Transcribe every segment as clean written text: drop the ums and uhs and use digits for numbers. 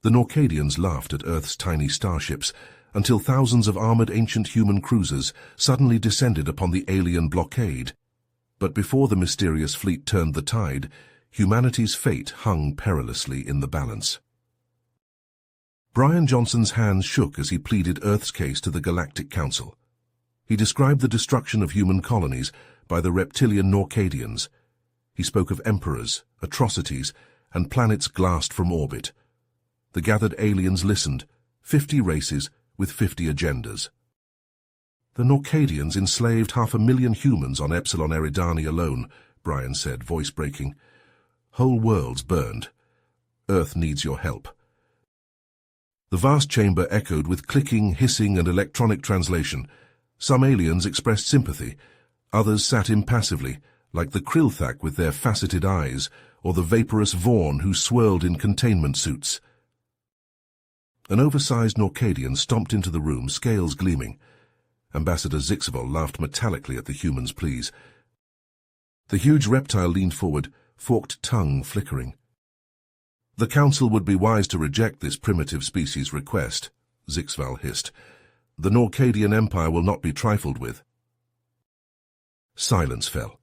The Norcadians laughed at Earth's tiny starships until thousands of armored ancient human cruisers suddenly descended upon the alien blockade. But before the mysterious fleet turned the tide, humanity's fate hung perilously in the balance. Brian Johnson's hands shook as he pleaded Earth's case to the Galactic Council. He described the destruction of human colonies by the reptilian Norcadians. He spoke of emperors, atrocities, and planets glassed from orbit. The gathered aliens listened, 50 races with 50 agendas. The Norcadians enslaved 500,000 humans on Epsilon Eridani alone, Brian said, voice breaking. Whole worlds burned. Earth needs your help. The vast chamber echoed with clicking, hissing, and electronic translation. Some aliens expressed sympathy. Others sat impassively, like the Krillthak with their faceted eyes, or the vaporous Vaughn who swirled in containment suits. An oversized Norcadian stomped into the room, scales gleaming. Ambassador Zixval laughed metallically at the human's pleas. The huge reptile leaned forward, forked tongue flickering. The Council would be wise to reject this primitive species' request, Zixval hissed. The Norcadian Empire will not be trifled with. Silence fell.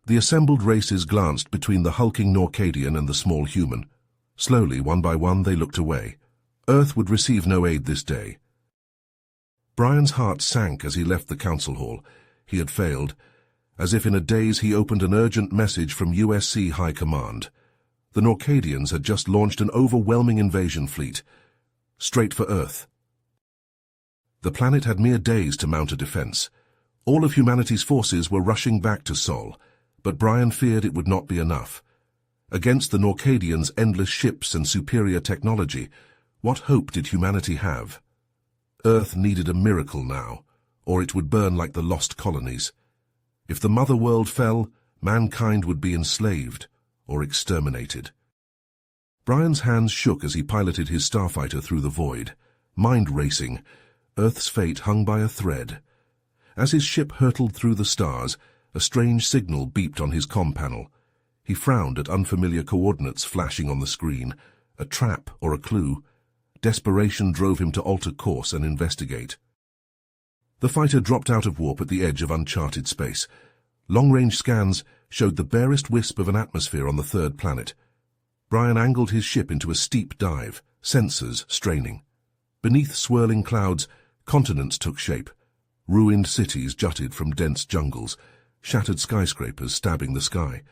The assembled races glanced between the hulking Norcadian and the small human. Slowly, one by one, they looked away. Earth would receive no aid this day. Brian's heart sank as he left the council hall. He had failed. As if in a daze, he opened an urgent message from USC High Command. The Norcadians had just launched an overwhelming invasion fleet. Straight for Earth. The planet had mere days to mount a defense. All of humanity's forces were rushing back to Sol, but Brian feared it would not be enough. Against the Norcadians' endless ships and superior technology, what hope did humanity have? Earth needed a miracle now, or it would burn like the lost colonies. If the mother world fell, mankind would be enslaved or exterminated. Brian's hands shook as he piloted his starfighter through the void, mind racing. Earth's fate hung by a thread. As his ship hurtled through the stars, a strange signal beeped on his comm panel. He frowned at unfamiliar coordinates flashing on the screen. A trap or a clue. Desperation drove him to alter course and investigate. The fighter dropped out of warp at the edge of uncharted space. Long-range scans showed the barest wisp of an atmosphere on the third planet. Brian angled his ship into a steep dive, sensors straining. Beneath swirling clouds, continents took shape. Ruined cities jutted from dense jungles, shattered skyscrapers stabbing the sky.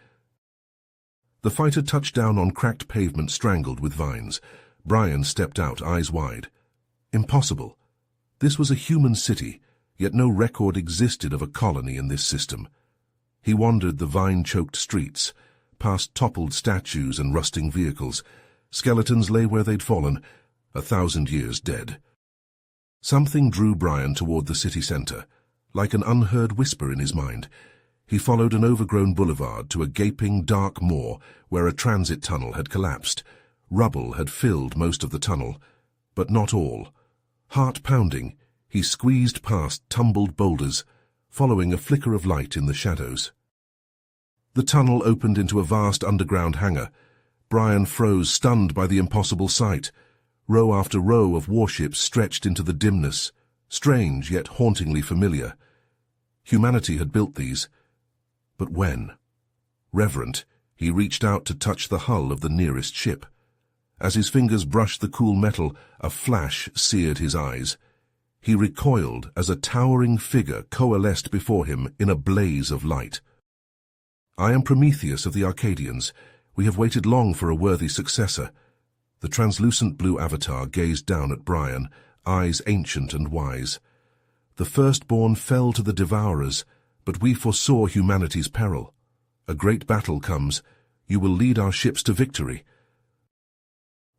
The fighter touched down on cracked pavement strangled with vines. Brian stepped out, eyes wide. Impossible. This was a human city, yet no record existed of a colony in this system. He wandered the vine-choked streets, past toppled statues and rusting vehicles. Skeletons lay where they'd fallen, 1,000 years dead. Something drew Brian toward the city center, like an unheard whisper in his mind. He followed an overgrown boulevard to a gaping, dark moor where a transit tunnel had collapsed. Rubble had filled most of the tunnel, but not all. Heart-pounding, he squeezed past tumbled boulders, following a flicker of light in the shadows. The tunnel opened into a vast underground hangar. Brian froze, stunned by the impossible sight. Row after row of warships stretched into the dimness, strange yet hauntingly familiar. Humanity had built these. But when? Reverent, he reached out to touch the hull of the nearest ship. As his fingers brushed the cool metal, a flash seared his eyes. He recoiled as a towering figure coalesced before him in a blaze of light. I am Prometheus of the Arcadians. We have waited long for a worthy successor. The translucent blue avatar gazed down at Brian, eyes ancient and wise. The firstborn fell to the devourers, but we foresaw humanity's peril. A great battle comes. You will lead our ships to victory.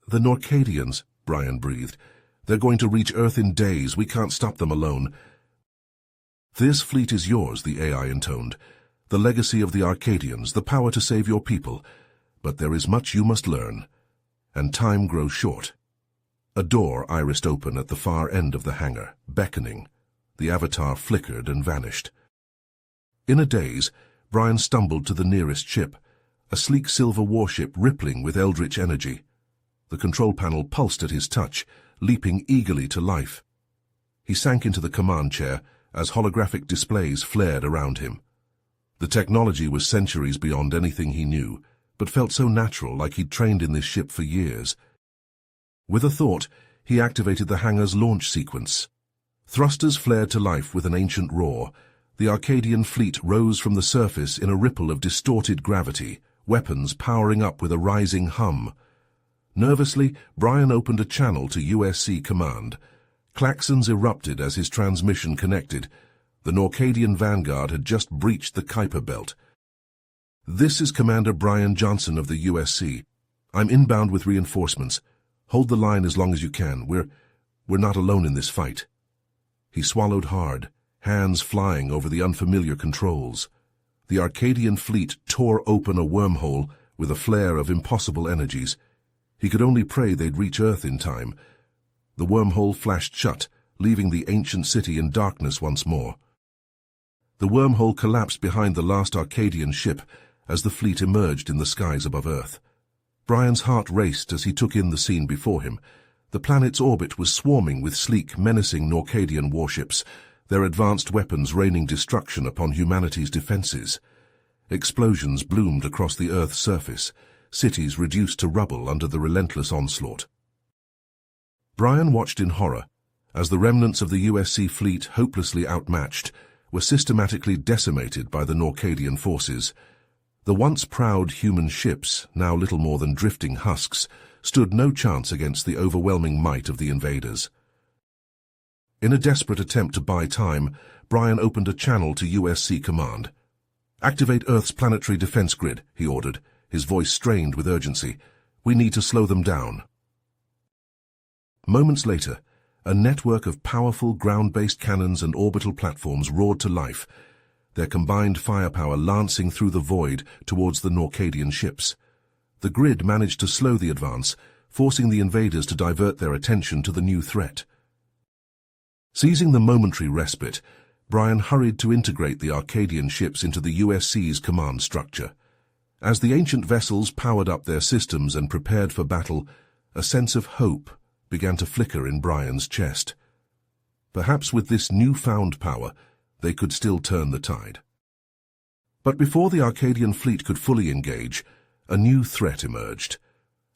The Norcadians, Brian breathed. They're going to reach Earth in days. We can't stop them alone. This fleet is yours, the AI intoned. The legacy of the Arcadians, the power to save your people. But there is much you must learn. And time grows short. A door irised open at the far end of the hangar, beckoning. The avatar flickered and vanished. In a daze, Brian stumbled to the nearest ship, a sleek silver warship rippling with eldritch energy. The control panel pulsed at his touch, leaping eagerly to life. He sank into the command chair as holographic displays flared around him. The technology was centuries beyond anything he knew, but felt so natural, like he'd trained in this ship for years. With a thought, he activated the hangar's launch sequence. Thrusters flared to life with an ancient roar. The Arcadian fleet rose from the surface in a ripple of distorted gravity, weapons powering up with a rising hum. Nervously, Brian opened a channel to USC Command. Klaxons erupted as his transmission connected. The Norcadian vanguard had just breached the Kuiper Belt. "This is Commander Brian Johnson of the USC. I'm inbound with reinforcements. Hold the line as long as you can. We're not alone in this fight." He swallowed hard, hands flying over the unfamiliar controls. The Arcadian fleet tore open a wormhole with a flare of impossible energies. He could only pray they'd reach Earth in time. The wormhole flashed shut, leaving the ancient city in darkness once more. The wormhole collapsed behind the last Arcadian ship as the fleet emerged in the skies above Earth. Brian's heart raced as he took in the scene before him. The planet's orbit was swarming with sleek, menacing Norcadian warships, their advanced weapons raining destruction upon humanity's defenses. Explosions bloomed across the Earth's surface, cities reduced to rubble under the relentless onslaught. Brian watched in horror as the remnants of the USC fleet, hopelessly outmatched, were systematically decimated by the Norcadian forces. The once proud human ships, now little more than drifting husks, stood no chance against the overwhelming might of the invaders. In a desperate attempt to buy time, Brian opened a channel to USC Command. "Activate Earth's planetary defense grid," he ordered, his voice strained with urgency. "We need to slow them down." Moments later, a network of powerful ground-based cannons and orbital platforms roared to life, their combined firepower lancing through the void towards the Norcadian ships. The grid managed to slow the advance, forcing the invaders to divert their attention to the new threat. Seizing the momentary respite, Brian hurried to integrate the Arcadian ships into the USC's command structure. As the ancient vessels powered up their systems and prepared for battle, a sense of hope began to flicker in Brian's chest. Perhaps with this newfound power, they could still turn the tide. But before the Arcadian fleet could fully engage, a new threat emerged.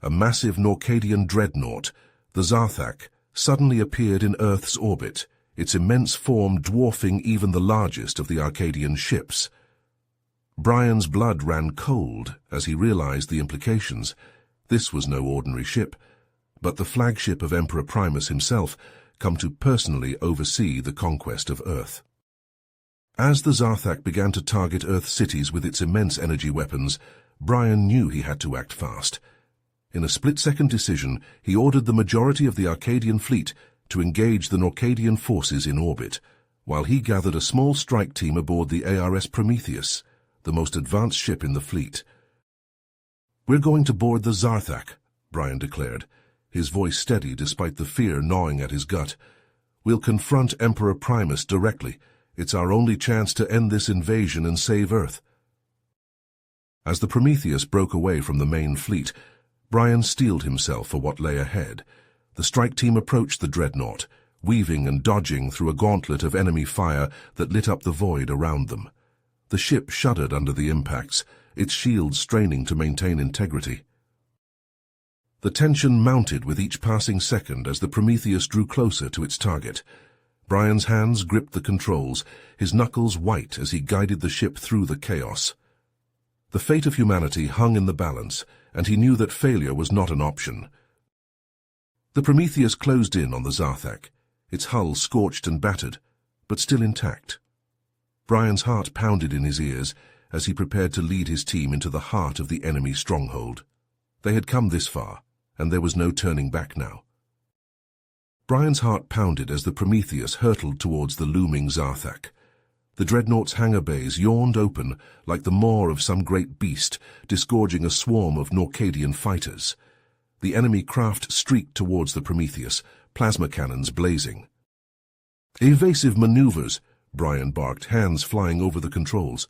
A massive Norcadian dreadnought, the Zarthak, suddenly appeared in Earth's orbit, its immense form dwarfing even the largest of the Arcadian ships. Brian's blood ran cold as he realized the implications. This was no ordinary ship, but the flagship of Emperor Primus himself, come to personally oversee the conquest of Earth. As the Zarthak began to target Earth cities with its immense energy weapons, Brian knew he had to act fast. In a split-second decision, he ordered the majority of the Arcadian fleet to engage the Norcadian forces in orbit, while he gathered a small strike team aboard the ARS Prometheus, the most advanced ship in the fleet. "We're going to board the Zarthak," Brian declared, his voice steady despite the fear gnawing at his gut. "We'll confront Emperor Primus directly. It's our only chance to end this invasion and save Earth." As the Prometheus broke away from the main fleet, Brian steeled himself for what lay ahead. The strike team approached the dreadnought, weaving and dodging through a gauntlet of enemy fire that lit up the void around them. The ship shuddered under the impacts, its shields straining to maintain integrity. The tension mounted with each passing second as the Prometheus drew closer to its target. Brian's hands gripped the controls, his knuckles white as he guided the ship through the chaos. The fate of humanity hung in the balance, and he knew that failure was not an option. The Prometheus closed in on the Zarthak, its hull scorched and battered, but still intact. Brian's heart pounded in his ears as he prepared to lead his team into the heart of the enemy stronghold. They had come this far, and there was no turning back now. Brian's heart pounded as the Prometheus hurtled towards the looming Zarthak. The dreadnought's hangar bays yawned open like the maw of some great beast, disgorging a swarm of Norcadian fighters. The enemy craft streaked towards the Prometheus, plasma cannons blazing. "Evasive maneuvers," Brian barked, hands flying over the controls.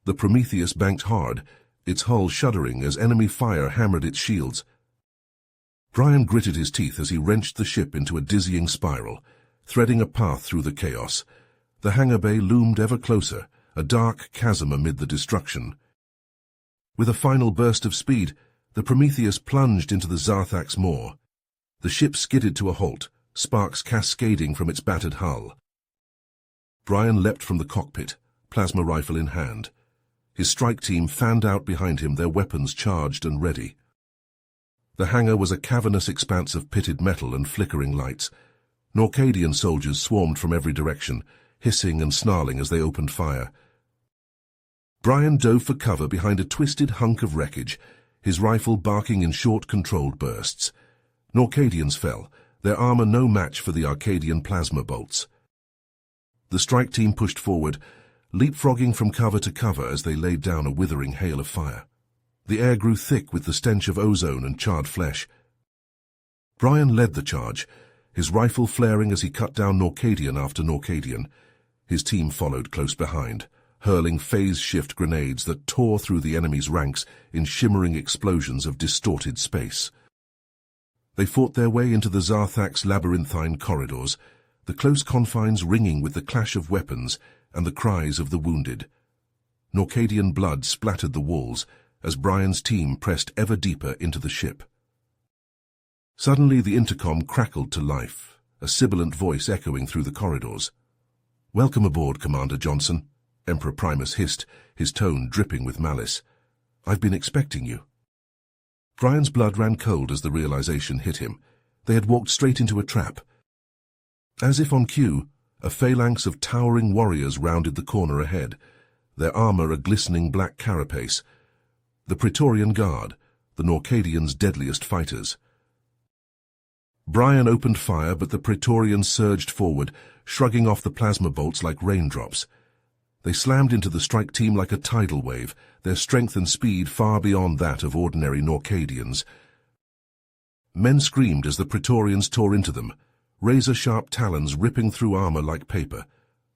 The Prometheus banked hard, its hull shuddering as enemy fire hammered its shields. Brian gritted his teeth as he wrenched the ship into a dizzying spiral, threading a path through the chaos. The hangar bay loomed ever closer, a dark chasm amid the destruction. With a final burst of speed, the Prometheus plunged into the Zarthax maw. The ship skidded to a halt, sparks cascading from its battered hull. Brian leapt from the cockpit, plasma rifle in hand. His strike team fanned out behind him, their weapons charged and ready. The hangar was a cavernous expanse of pitted metal and flickering lights. Norcadian soldiers swarmed from every direction, hissing and snarling as they opened fire. Brian dove for cover behind a twisted hunk of wreckage, his rifle barking in short, controlled bursts. Norcadians fell, their armor no match for the Arcadian plasma bolts. The strike team pushed forward, leapfrogging from cover to cover as they laid down a withering hail of fire. The air grew thick with the stench of ozone and charred flesh. Brian led the charge, his rifle flaring as he cut down Norcadian after Norcadian. His team followed close behind, hurling phase-shift grenades that tore through the enemy's ranks in shimmering explosions of distorted space. They fought their way into the Zarthax labyrinthine corridors, the close confines ringing with the clash of weapons and the cries of the wounded. Norcadian blood splattered the walls as Brian's team pressed ever deeper into the ship. Suddenly the intercom crackled to life, a sibilant voice echoing through the corridors. "Welcome aboard, Commander Johnson," Emperor Primus hissed, his tone dripping with malice. "I've been expecting you." Brian's blood ran cold as the realization hit him. They had walked straight into a trap. As if on cue, a phalanx of towering warriors rounded the corner ahead, their armor a glistening black carapace. The Praetorian Guard, the Norcadians' deadliest fighters. Brian opened fire, but the Praetorians surged forward, shrugging off the plasma bolts like raindrops. They slammed into the strike team like a tidal wave, their strength and speed far beyond that of ordinary Norcadians. Men screamed as the Praetorians tore into them, razor-sharp talons ripping through armor like paper.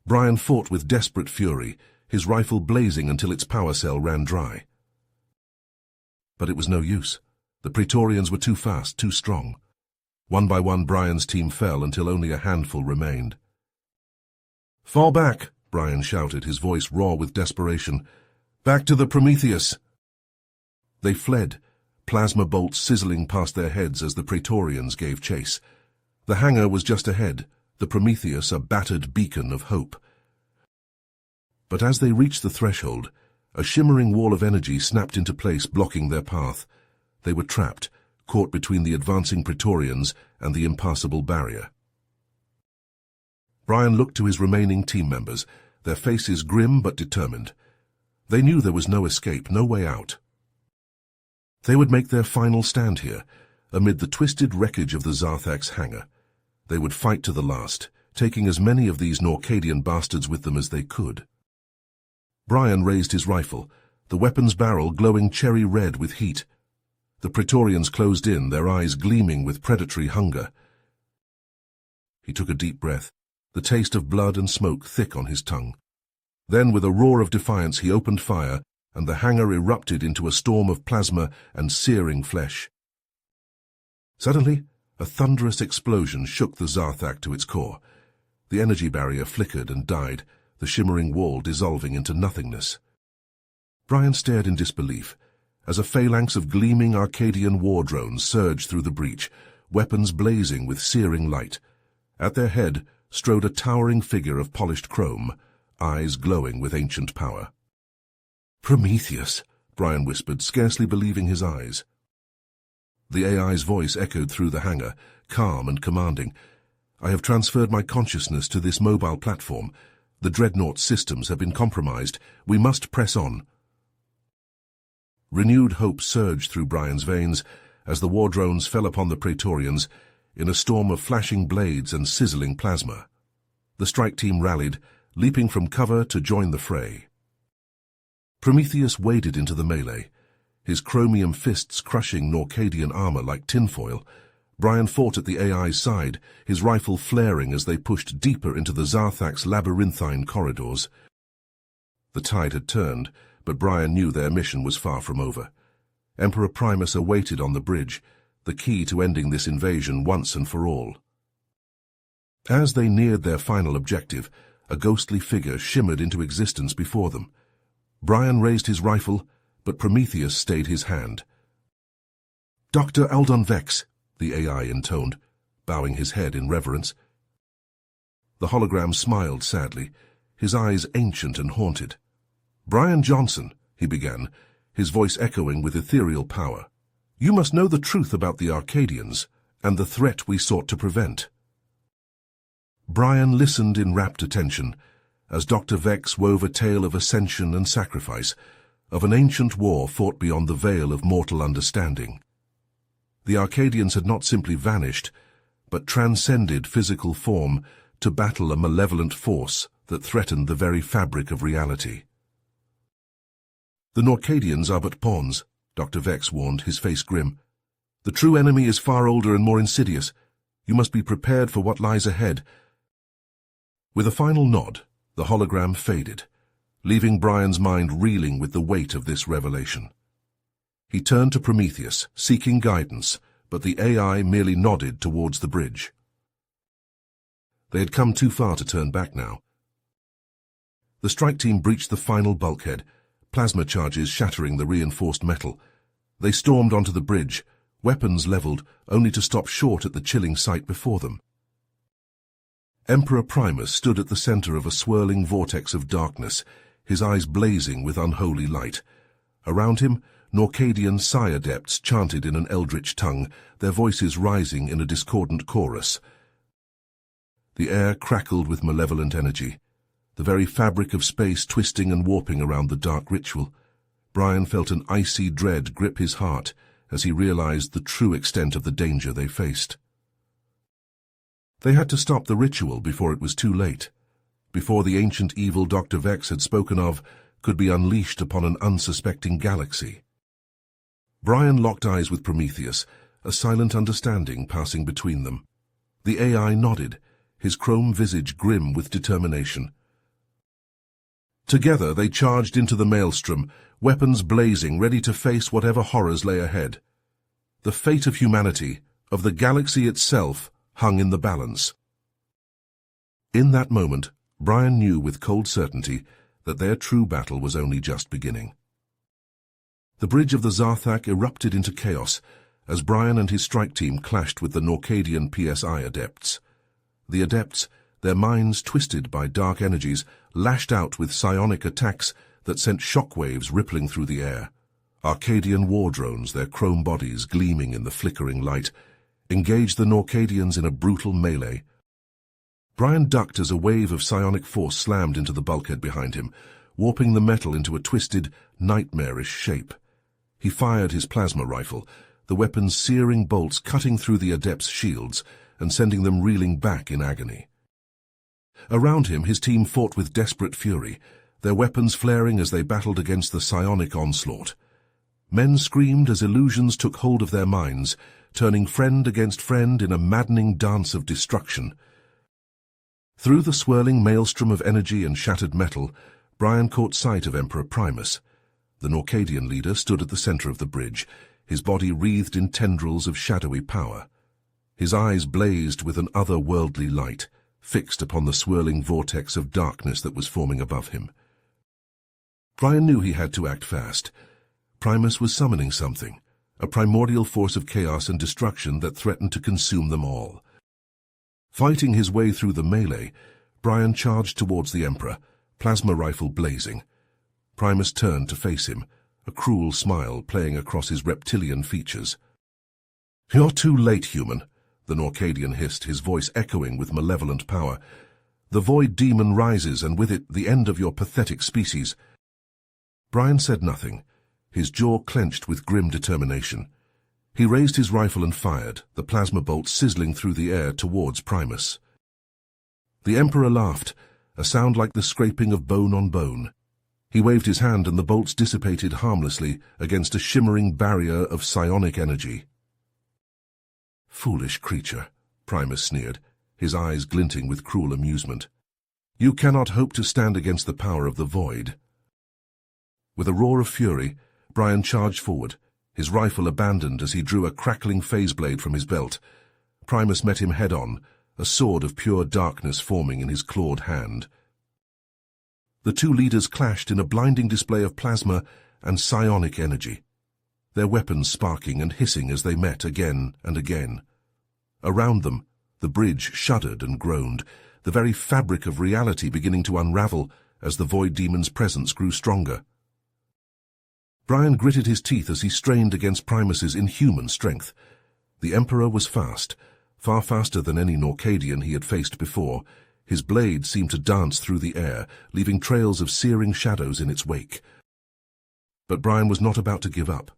Brian fought with desperate fury, his rifle blazing until its power cell ran dry. But it was no use. The Praetorians were too fast, too strong. One by one, Brian's team fell until only a handful remained. "Fall back!" Brian shouted, his voice raw with desperation. "Back to the Prometheus!" They fled, plasma bolts sizzling past their heads as the Praetorians gave chase. The hangar was just ahead, the Prometheus a battered beacon of hope. But as they reached the threshold, a shimmering wall of energy snapped into place, blocking their path. They were trapped, caught between the advancing Praetorians and the impassable barrier. Brian looked to his remaining team members, their faces grim but determined. They knew there was no escape, no way out. They would make their final stand here, amid the twisted wreckage of the Zarthax hangar. They would fight to the last, taking as many of these Norcadian bastards with them as they could. Brian raised his rifle, the weapon's barrel glowing cherry red with heat. The Praetorians closed in, their eyes gleaming with predatory hunger. He took a deep breath, the taste of blood and smoke thick on his tongue. Then, with a roar of defiance, he opened fire, and the hangar erupted into a storm of plasma and searing flesh. Suddenly, a thunderous explosion shook the Zarthax to its core. The energy barrier flickered and died, the shimmering wall dissolving into nothingness. Brian stared in disbelief, as a phalanx of gleaming Arcadian war drones surged through the breach, weapons blazing with searing light. At their head strode a towering figure of polished chrome, eyes glowing with ancient power. "Prometheus," Brian whispered, scarcely believing his eyes. The AI's voice echoed through the hangar, calm and commanding. "I have transferred my consciousness to this mobile platform. The Dreadnought's systems have been compromised. We must press on." Renewed hope surged through Brian's veins as the war drones fell upon the Praetorians in a storm of flashing blades and sizzling plasma. The strike team rallied, leaping from cover to join the fray. Prometheus waded into the melee, his chromium fists crushing Norcadian armor like tinfoil. Brian fought at the AI's side, his rifle flaring as they pushed deeper into the Zarthax labyrinthine corridors. The tide had turned, but Brian knew their mission was far from over. Emperor Primus awaited on the bridge, the key to ending this invasion once and for all. As they neared their final objective, a ghostly figure shimmered into existence before them. Brian raised his rifle, but Prometheus stayed his hand. "Dr. Aldon Vex," the AI intoned, bowing his head in reverence. The hologram smiled sadly, his eyes ancient and haunted. "Brian Johnson," he began, his voice echoing with ethereal power. "You must know the truth about the Arcadians and the threat we sought to prevent." Brian listened in rapt attention as Dr. Vex wove a tale of ascension and sacrifice, of an ancient war fought beyond the veil of mortal understanding. The Arcadians had not simply vanished, but transcended physical form to battle a malevolent force that threatened the very fabric of reality. "The Norcadians are but pawns," Dr. Vex warned, his face grim. "The true enemy is far older and more insidious. You must be prepared for what lies ahead." With a final nod, the hologram faded, leaving Brian's mind reeling with the weight of this revelation. He turned to Prometheus, seeking guidance, but the AI merely nodded towards the bridge. They had come too far to turn back now. The strike team breached the final bulkhead, plasma charges shattering the reinforced metal. They stormed onto the bridge, weapons leveled, only to stop short at the chilling sight before them. Emperor Primus stood at the center of a swirling vortex of darkness, his eyes blazing with unholy light. Around him, Norcadian Sci adepts chanted in an eldritch tongue, their voices rising in a discordant chorus. The air crackled with malevolent energy, the very fabric of space twisting and warping around the dark ritual. Brian felt an icy dread grip his heart as he realized the true extent of the danger they faced. They had to stop the ritual before it was too late, before the ancient evil Dr. Vex had spoken of could be unleashed upon an unsuspecting galaxy. Brian locked eyes with Prometheus, a silent understanding passing between them. The AI nodded, his chrome visage grim with determination. Together they charged into the maelstrom, weapons blazing, ready to face whatever horrors lay ahead. The fate of humanity, of the galaxy itself, hung in the balance. In that moment, Brian knew with cold certainty that their true battle was only just beginning. The bridge of the Zarthak erupted into chaos as Brian and his strike team clashed with the Norcadian PSI adepts. The adepts, their minds twisted by dark energies, lashed out with psionic attacks that sent shockwaves rippling through the air. Arcadian war drones, their chrome bodies gleaming in the flickering light, engaged the Norcadians in a brutal melee. Brian ducked as a wave of psionic force slammed into the bulkhead behind him, warping the metal into a twisted, nightmarish shape. He fired his plasma rifle, the weapon's searing bolts cutting through the adepts' shields and sending them reeling back in agony. Around him, his team fought with desperate fury, their weapons flaring as they battled against the psionic onslaught. Men screamed as illusions took hold of their minds, turning friend against friend in a maddening dance of destruction. Through the swirling maelstrom of energy and shattered metal, Brian caught sight of Emperor Primus. The Norcadian leader stood at the center of the bridge, his body wreathed in tendrils of shadowy power. His eyes blazed with an otherworldly light, fixed upon the swirling vortex of darkness that was forming above him. Brian knew he had to act fast. Primus was summoning something, a primordial force of chaos and destruction that threatened to consume them all. Fighting his way through the melee, Brian charged towards the Emperor, plasma rifle blazing. Primus turned to face him, a cruel smile playing across his reptilian features. "You're too late, human," the Norcadian hissed, his voice echoing with malevolent power. "The void demon rises, and with it the end of your pathetic species." Brian said nothing, his jaw clenched with grim determination. He raised his rifle and fired, the plasma bolt sizzling through the air towards Primus. The Emperor laughed, a sound like the scraping of bone on bone. He waved his hand and the bolts dissipated harmlessly against a shimmering barrier of psionic energy. "Foolish creature," Primus sneered, his eyes glinting with cruel amusement. "You cannot hope to stand against the power of the void." With a roar of fury, Brian charged forward, his rifle abandoned as he drew a crackling phase blade from his belt. Primus met him head-on, a sword of pure darkness forming in his clawed hand. The two leaders clashed in a blinding display of plasma and psionic energy, their weapons sparking and hissing as they met again and again. Around them, the bridge shuddered and groaned, the very fabric of reality beginning to unravel as the Void Demon's presence grew stronger. Brian gritted his teeth as he strained against Primus's inhuman strength. The Emperor was fast, far faster than any Norcadian he had faced before. His blade seemed to dance through the air, leaving trails of searing shadows in its wake. But Brian was not about to give up.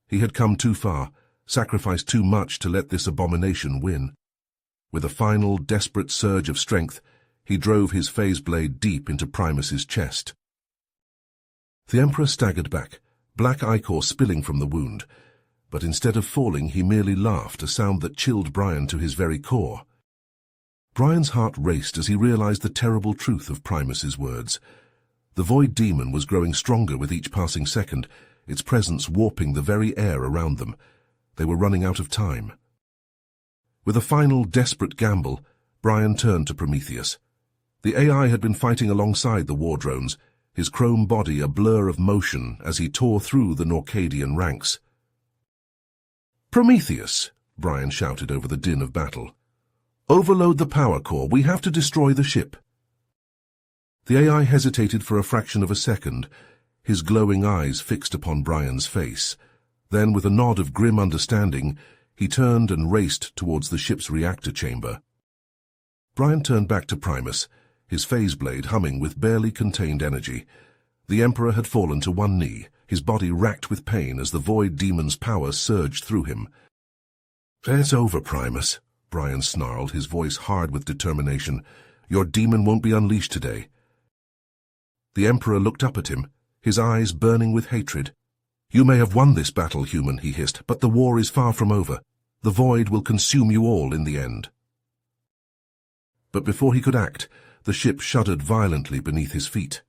He had come too far, sacrificed too much to let this abomination win. With a final, desperate surge of strength, he drove his phase blade deep into Primus's chest. The Emperor staggered back, black ichor spilling from the wound, but instead of falling, he merely laughed, a sound that chilled Brian to his very core. Brian's heart raced as he realized the terrible truth of Primus's words. The Void Demon was growing stronger with each passing second, its presence warping the very air around them. They were running out of time. With a final, desperate gamble, Brian turned to Prometheus. The AI had been fighting alongside the war drones, his chrome body a blur of motion as he tore through the Norcadian ranks. "Prometheus!" Brian shouted over the din of battle. "Overload the power core. We have to destroy the ship." The AI hesitated for a fraction of a second, his glowing eyes fixed upon Brian's face. Then, with a nod of grim understanding, he turned and raced towards the ship's reactor chamber. Brian turned back to Primus, his phase blade humming with barely contained energy. The Emperor had fallen to one knee, his body racked with pain as the Void Demon's power surged through him. "It's over, Primus," Brian snarled, his voice hard with determination. "Your demon won't be unleashed today." The Emperor looked up at him, his eyes burning with hatred. "You may have won this battle, human," he hissed, "but the war is far from over. The Void will consume you all in the end." But before he could act, the ship shuddered violently beneath his feet.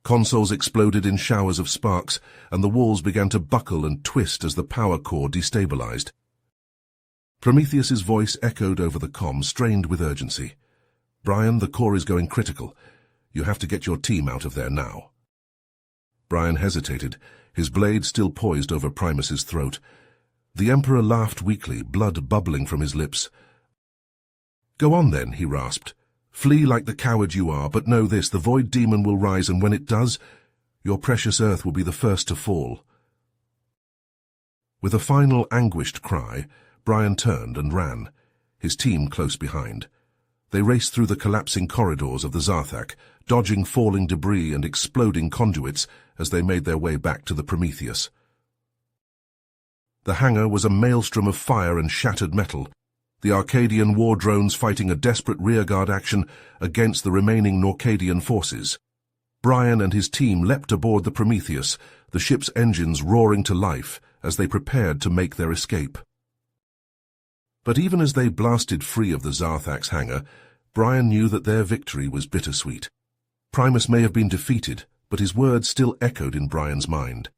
Consoles exploded in showers of sparks, and the walls began to buckle and twist as the power core destabilized. Prometheus's voice echoed over the comm, strained with urgency. "Brian, the core is going critical. You have to get your team out of there now." Brian hesitated, his blade still poised over Primus's throat. The Emperor laughed weakly, blood bubbling from his lips. "Go on then," he rasped. "Flee like the coward you are, but know this, the Void Demon will rise, and when it does, your precious Earth will be the first to fall." With a final anguished cry, Brian turned and ran, his team close behind. They raced through the collapsing corridors of the Zarthak, dodging falling debris and exploding conduits as they made their way back to the Prometheus. The hangar was a maelstrom of fire and shattered metal, the Arcadian war drones fighting a desperate rearguard action against the remaining Norcadian forces. Brian and his team leapt aboard the Prometheus, the ship's engines roaring to life as they prepared to make their escape. But even as they blasted free of the Zarthak's hangar, Brian knew that their victory was bittersweet. Primus may have been defeated, but his words still echoed in Brian's mind.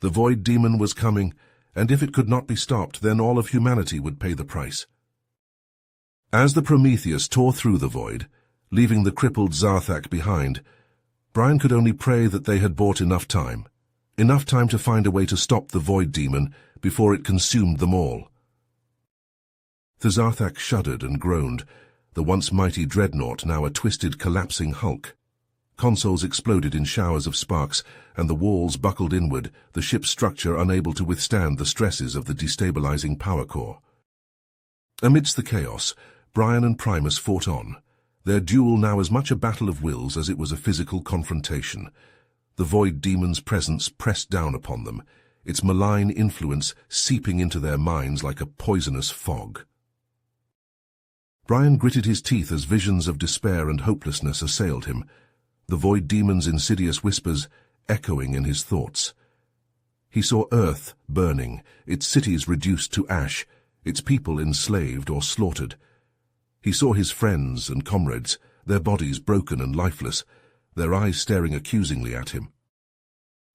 The Void Demon was coming, and if it could not be stopped, then all of humanity would pay the price. As the Prometheus tore through the void, leaving the crippled Zarthak behind, Brian could only pray that they had bought enough time to find a way to stop the Void Demon before it consumed them all. The Zarthak shuddered and groaned, the once mighty dreadnought now a twisted, collapsing hulk. Consoles exploded in showers of sparks, and the walls buckled inward, the ship's structure unable to withstand the stresses of the destabilizing power core. Amidst the chaos, Brian and Primus fought on, their duel now as much a battle of wills as it was a physical confrontation. The Void Demon's presence pressed down upon them, its malign influence seeping into their minds like a poisonous fog. Brian gritted his teeth as visions of despair and hopelessness assailed him, the Void Demon's insidious whispers echoing in his thoughts. He saw Earth burning, its cities reduced to ash, its people enslaved or slaughtered. He saw his friends and comrades, their bodies broken and lifeless, their eyes staring accusingly at him.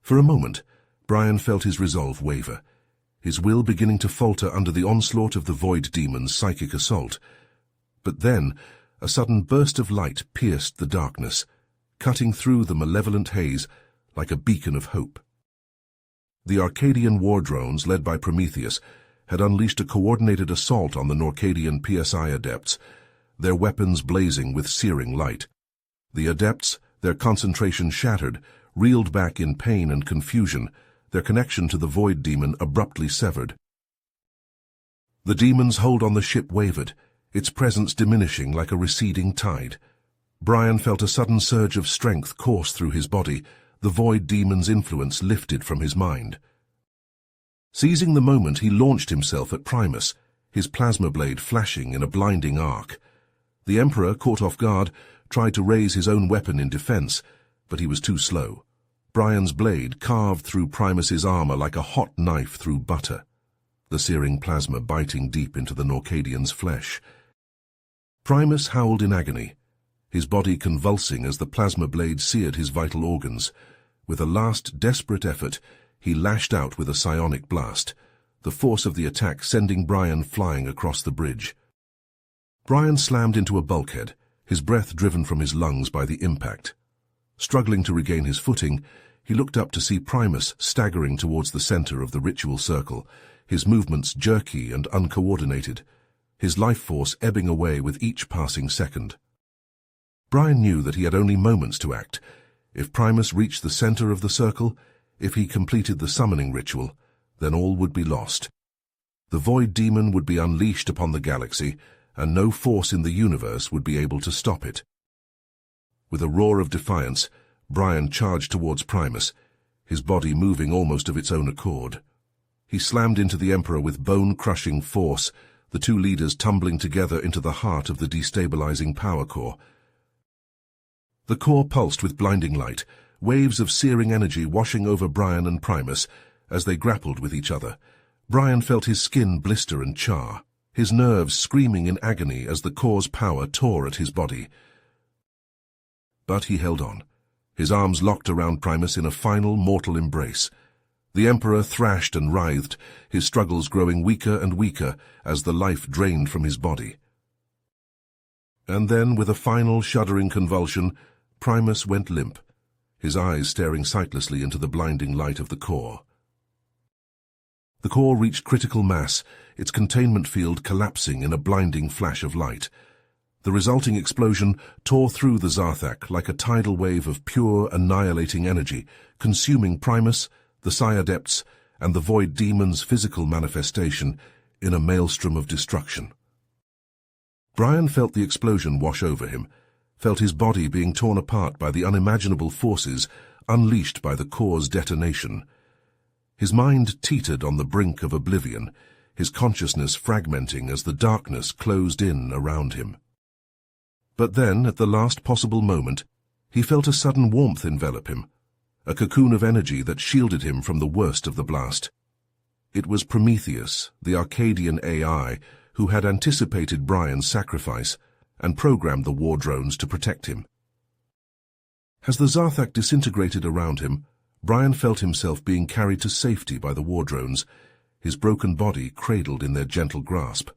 For a moment, Brian felt his resolve waver, his will beginning to falter under the onslaught of the Void Demon's psychic assault. But then, a sudden burst of light pierced the darkness, cutting through the malevolent haze like a beacon of hope. The Arcadian war drones, led by Prometheus, had unleashed a coordinated assault on the Norcadian PSI adepts, their weapons blazing with searing light. The adepts, their concentration shattered, reeled back in pain and confusion, their connection to the Void Demon abruptly severed. The demon's hold on the ship wavered, its presence diminishing like a receding tide. Brian felt a sudden surge of strength course through his body, the Void Demon's influence lifted from his mind. Seizing the moment, he launched himself at Primus, his plasma blade flashing in a blinding arc. The Emperor, caught off guard, tried to raise his own weapon in defense, but he was too slow. Brian's blade carved through Primus's armor like a hot knife through butter, the searing plasma biting deep into the Norcadian's flesh. Primus howled in agony, his body convulsing as the plasma blade seared his vital organs. With a last desperate effort, he lashed out with a psionic blast, the force of the attack sending Brian flying across the bridge. Brian slammed into a bulkhead, his breath driven from his lungs by the impact. Struggling to regain his footing, he looked up to see Primus staggering towards the center of the ritual circle, his movements jerky and uncoordinated, his life force ebbing away with each passing second. Brian knew that he had only moments to act. If Primus reached the center of the circle, if he completed the summoning ritual, then all would be lost. The Void Demon would be unleashed upon the galaxy, and no force in the universe would be able to stop it. With a roar of defiance, Brian charged towards Primus, his body moving almost of its own accord. He slammed into the Emperor with bone-crushing force, the two leaders tumbling together into the heart of the destabilizing power core. The core pulsed with blinding light, waves of searing energy washing over Brian and Primus as they grappled with each other. Brian felt his skin blister and char, his nerves screaming in agony as the core's power tore at his body. But he held on, his arms locked around Primus in a final mortal embrace. The Emperor thrashed and writhed, his struggles growing weaker and weaker as the life drained from his body. And then, with a final shuddering convulsion, Primus went limp, his eyes staring sightlessly into the blinding light of the core. The core reached critical mass, its containment field collapsing in a blinding flash of light. The resulting explosion tore through the Zarthak like a tidal wave of pure, annihilating energy, consuming Primus, the Psi Adepts, and the Void Demon's physical manifestation in a maelstrom of destruction. Brian felt the explosion wash over him, felt his body being torn apart by the unimaginable forces unleashed by the core's detonation. His mind teetered on the brink of oblivion, his consciousness fragmenting as the darkness closed in around him. But then, at the last possible moment, he felt a sudden warmth envelop him, a cocoon of energy that shielded him from the worst of the blast. It was Prometheus, the Arcadian AI, who had anticipated Brian's sacrifice and programmed the war drones to protect him. As the Zarthak disintegrated around him, Brian felt himself being carried to safety by the war drones, his broken body cradled in their gentle grasp.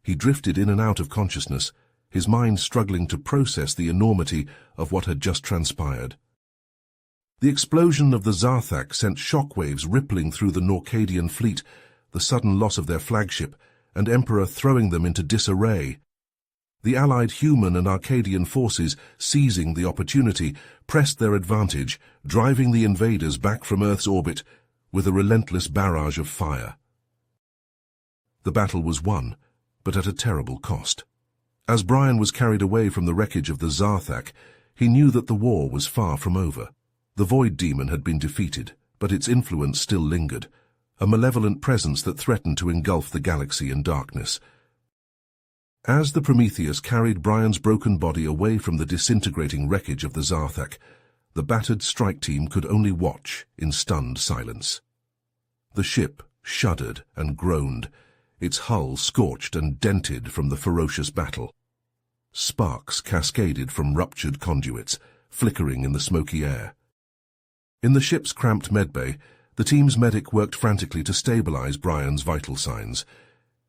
He drifted in and out of consciousness, his mind struggling to process the enormity of what had just transpired. The explosion of the Zarthak sent shockwaves rippling through the Norcadian fleet, the sudden loss of their flagship, and Emperor throwing them into disarray. The allied human and Arcadian forces, seizing the opportunity, pressed their advantage, driving the invaders back from Earth's orbit with a relentless barrage of fire. The battle was won, but at a terrible cost. As Brian was carried away from the wreckage of the Zarthak, he knew that the war was far from over. The Void Demon had been defeated, but its influence still lingered, a malevolent presence that threatened to engulf the galaxy in darkness. As the Prometheus carried Brian's broken body away from the disintegrating wreckage of the Zarthak, the battered strike team could only watch in stunned silence. The ship shuddered and groaned, its hull scorched and dented from the ferocious battle. Sparks cascaded from ruptured conduits, flickering in the smoky air. In the ship's cramped medbay, The team's medic worked frantically to stabilize Brian's vital signs.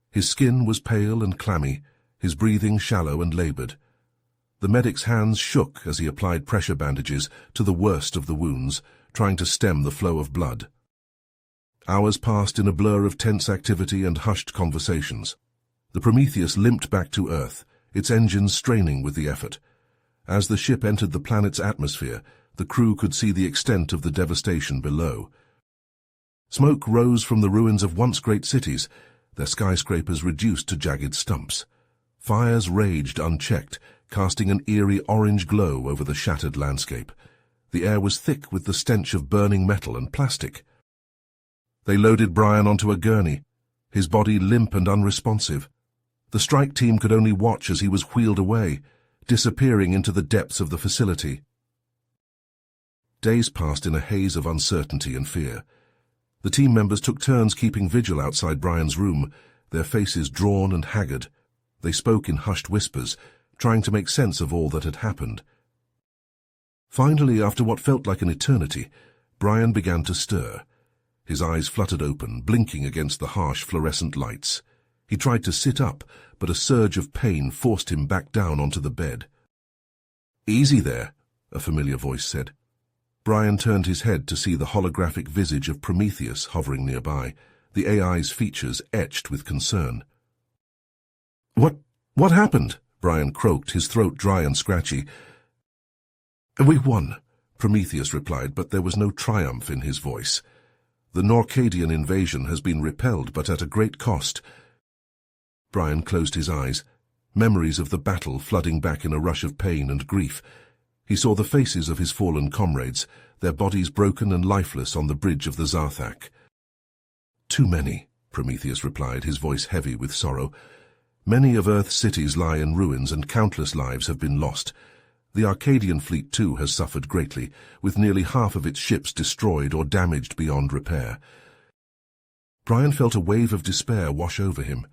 His skin was pale and clammy, his breathing shallow and labored. The medic's hands shook as he applied pressure bandages to the worst of the wounds, trying to stem the flow of blood. Hours passed in a blur of tense activity and hushed conversations. The Prometheus limped back to Earth, its engines straining with the effort. As the ship entered the planet's atmosphere, the crew could see the extent of the devastation below. Smoke rose from the ruins of once great cities, their skyscrapers reduced to jagged stumps. Fires raged unchecked, casting an eerie orange glow over the shattered landscape. The air was thick with the stench of burning metal and plastic. They loaded Brian onto a gurney, his body limp and unresponsive. The strike team could only watch as he was wheeled away, disappearing into the depths of the facility. Days passed in a haze of uncertainty and fear. The team members took turns keeping vigil outside Brian's room, their faces drawn and haggard. They spoke in hushed whispers, trying to make sense of all that had happened. Finally, after what felt like an eternity, Brian began to stir. His eyes fluttered open, blinking against the harsh fluorescent lights. He tried to sit up, but a surge of pain forced him back down onto the bed. "Easy there," a familiar voice said. Brian turned his head to see the holographic visage of Prometheus hovering nearby, the AI's features etched with concern. What happened?" Brian croaked, his throat dry and scratchy. "We won," Prometheus replied, but there was no triumph in his voice. "The Norcadian invasion has been repelled, but at a great cost." Brian closed his eyes, memories of the battle flooding back in a rush of pain and grief. He saw the faces of his fallen comrades, their bodies broken and lifeless on the bridge of the Zarthak. "Too many," Prometheus replied, his voice heavy with sorrow. "Many of Earth's cities lie in ruins and countless lives have been lost. The Arcadian fleet, too, has suffered greatly, with nearly half of its ships destroyed or damaged beyond repair." Brian felt a wave of despair wash over him.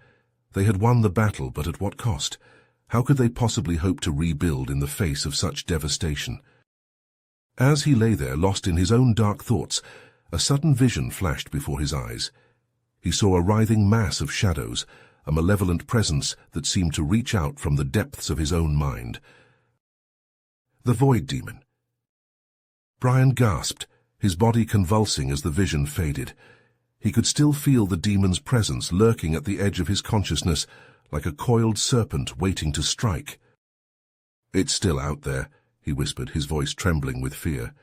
They had won the battle, but at what cost? How could they possibly hope to rebuild in the face of such devastation? As he lay there, lost in his own dark thoughts, a sudden vision flashed before his eyes. He saw a writhing mass of shadows, a malevolent presence that seemed to reach out from the depths of his own mind. The Void Demon. Brian gasped, his body convulsing as the vision faded. He could still feel the demon's presence lurking at the edge of his consciousness, like a coiled serpent waiting to strike. "It's still out there," he whispered, his voice trembling with fear.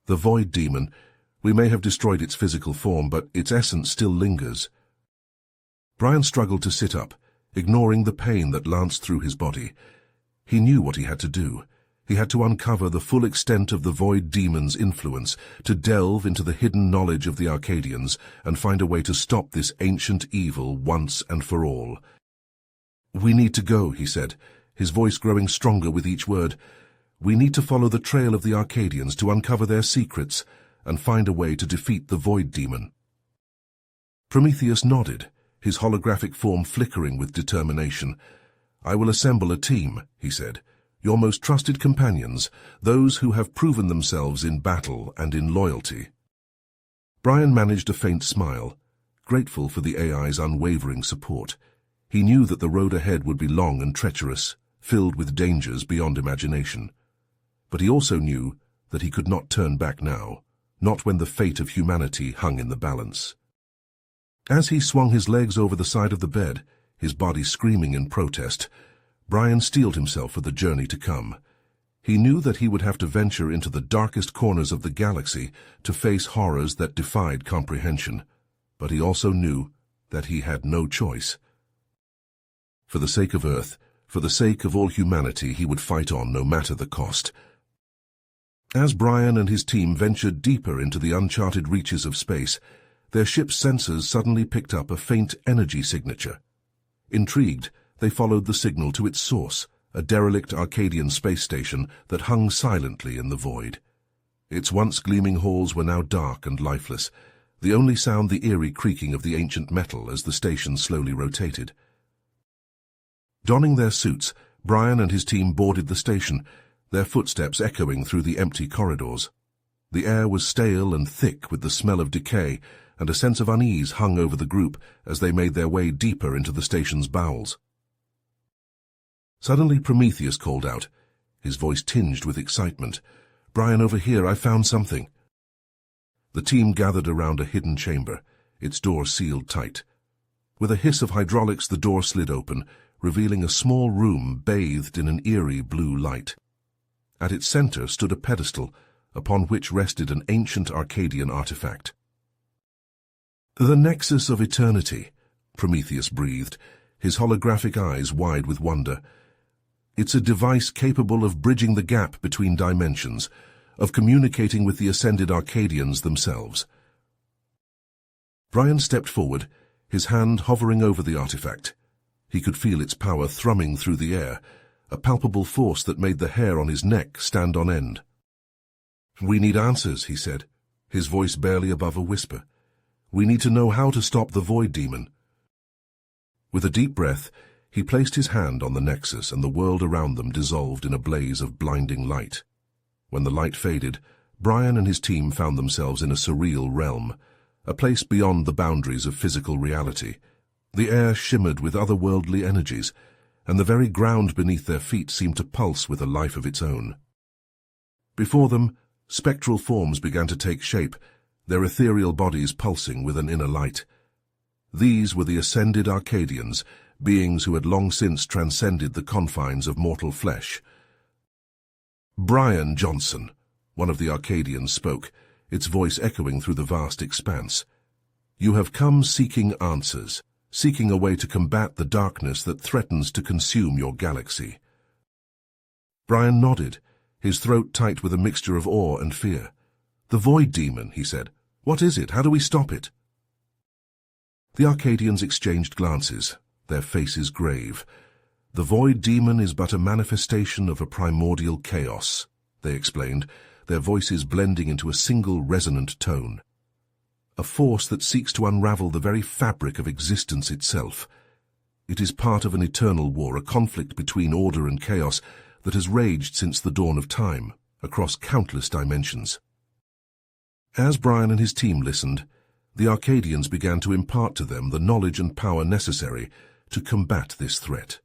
"The Void Demon. We may have destroyed its physical form, but its essence still lingers." Brian struggled to sit up, ignoring the pain that lanced through his body. He knew what he had to do. He had to uncover the full extent of the Void Demon's influence, to delve into the hidden knowledge of the Arcadians, and find a way to stop this ancient evil once and for all. "We need to go," he said, his voice growing stronger with each word. "We need to follow the trail of the Arcadians to uncover their secrets and find a way to defeat the Void Demon." Prometheus nodded, his holographic form flickering with determination. "I will assemble a team," he said. "Your most trusted companions, those who have proven themselves in battle and in loyalty." Brian managed a faint smile, grateful for the AI's unwavering support. He knew that the road ahead would be long and treacherous, filled with dangers beyond imagination. But he also knew that he could not turn back now, not when the fate of humanity hung in the balance. As he swung his legs over the side of the bed, his body screaming in protest, Brian steeled himself for the journey to come. He knew that he would have to venture into the darkest corners of the galaxy to face horrors that defied comprehension, but he also knew that he had no choice. For the sake of Earth, for the sake of all humanity, he would fight on no matter the cost. As Brian and his team ventured deeper into the uncharted reaches of space, their ship's sensors suddenly picked up a faint energy signature. Intrigued, they followed the signal to its source, a derelict Arcadian space station that hung silently in the void. Its once gleaming halls were now dark and lifeless, the only sound the eerie creaking of the ancient metal as the station slowly rotated. Donning their suits, Brian and his team boarded the station, their footsteps echoing through the empty corridors. The air was stale and thick with the smell of decay, and a sense of unease hung over the group as they made their way deeper into the station's bowels. Suddenly Prometheus called out, his voice tinged with excitement. "Brian, over here, I found something." The team gathered around a hidden chamber, its door sealed tight. With a hiss of hydraulics, the door slid open, revealing a small room bathed in an eerie blue light. At its center stood a pedestal, upon which rested an ancient Arcadian artifact. "The Nexus of Eternity," Prometheus breathed, his holographic eyes wide with wonder. "It's a device capable of bridging the gap between dimensions, of communicating with the ascended Arcadians themselves." Brian stepped forward, his hand hovering over the artifact. He could feel its power thrumming through the air, a palpable force that made the hair on his neck stand on end. "We need answers," he said, his voice barely above a whisper. "We need to know how to stop the Void Demon." With a deep breath, he placed his hand on the Nexus, and the world around them dissolved in a blaze of blinding light. When the light faded, Brian and his team found themselves in a surreal realm, a place beyond the boundaries of physical reality. The air shimmered with otherworldly energies, and the very ground beneath their feet seemed to pulse with a life of its own. Before them, spectral forms began to take shape, their ethereal bodies pulsing with an inner light. These were the ascended Arcadians, beings who had long since transcended the confines of mortal flesh. "Brian Johnson," one of the Arcadians spoke, its voice echoing through the vast expanse. "You have come seeking answers, seeking a way to combat the darkness that threatens to consume your galaxy." Brian nodded, his throat tight with a mixture of awe and fear. "The Void Demon," he said. "What is it? How do we stop it?" The Arcadians exchanged glances, their faces grave. "The Void Demon is but a manifestation of a primordial chaos," they explained, their voices blending into a single resonant tone. "A force that seeks to unravel the very fabric of existence itself. It is part of an eternal war, a conflict between order and chaos that has raged since the dawn of time, across countless dimensions." As Brian and his team listened, the Arcadians began to impart to them the knowledge and power necessary to combat this threat.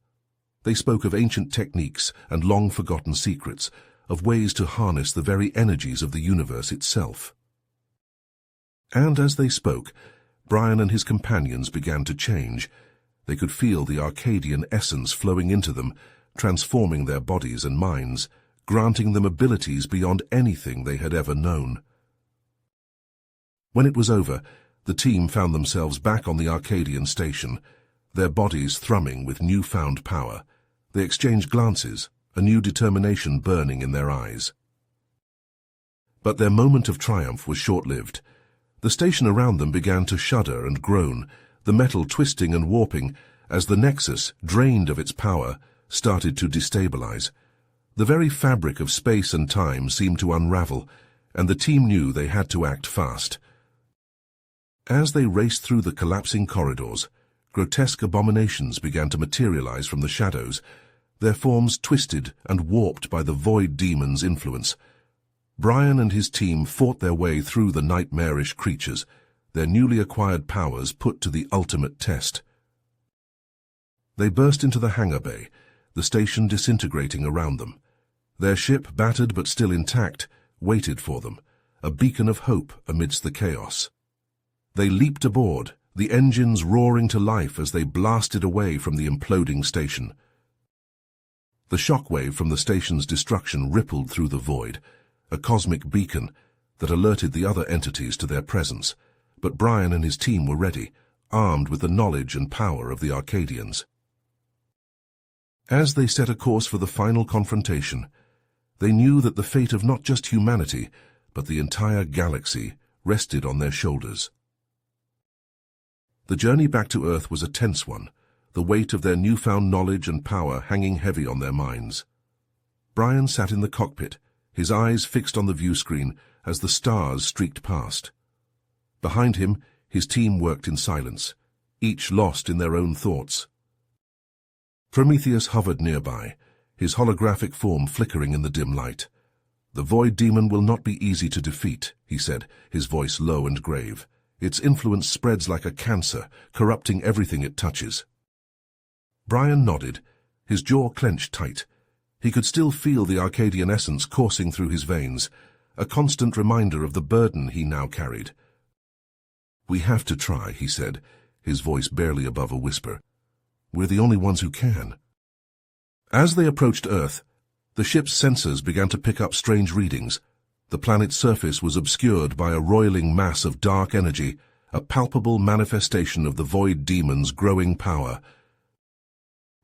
They spoke of ancient techniques and long-forgotten secrets, of ways to harness the very energies of the universe itself. And as they spoke, Brian and his companions began to change. They could feel the Arcadian essence flowing into them, transforming their bodies and minds, granting them abilities beyond anything they had ever known. When it was over, the team found themselves back on the Arcadian station, their bodies thrumming with newfound power. They exchanged glances, a new determination burning in their eyes. But their moment of triumph was short-lived. The station around them began to shudder and groan, the metal twisting and warping as the Nexus, drained of its power, started to destabilize. The very fabric of space and time seemed to unravel, and the team knew they had to act fast. As they raced through the collapsing corridors, grotesque abominations began to materialize from the shadows, their forms twisted and warped by the Void Demon's influence. Brian and his team fought their way through the nightmarish creatures, their newly acquired powers put to the ultimate test. They burst into the hangar bay, the station disintegrating around them. Their ship, battered but still intact, waited for them, a beacon of hope amidst the chaos. They leaped aboard, the engines roaring to life as they blasted away from the imploding station. The shockwave from the station's destruction rippled through the void, a cosmic beacon that alerted the other entities to their presence. But Brian and his team were ready, armed with the knowledge and power of the Arcadians. As they set a course for the final confrontation, they knew that the fate of not just humanity, but the entire galaxy rested on their shoulders. The journey back to Earth was a tense one, the weight of their newfound knowledge and power hanging heavy on their minds. Brian sat in the cockpit, his eyes fixed on the viewscreen as the stars streaked past. Behind him, his team worked in silence, each lost in their own thoughts. Prometheus hovered nearby, his holographic form flickering in the dim light. "The Void Demon will not be easy to defeat," he said, his voice low and grave. "Its influence spreads like a cancer, corrupting everything it touches." Brian nodded, his jaw clenched tight. He could still feel the Arcadian essence coursing through his veins, a constant reminder of the burden he now carried. "We have to try," he said, his voice barely above a whisper. "We're the only ones who can." As they approached Earth, the ship's sensors began to pick up strange readings. The planet's surface was obscured by a roiling mass of dark energy, a palpable manifestation of the Void Demon's growing power.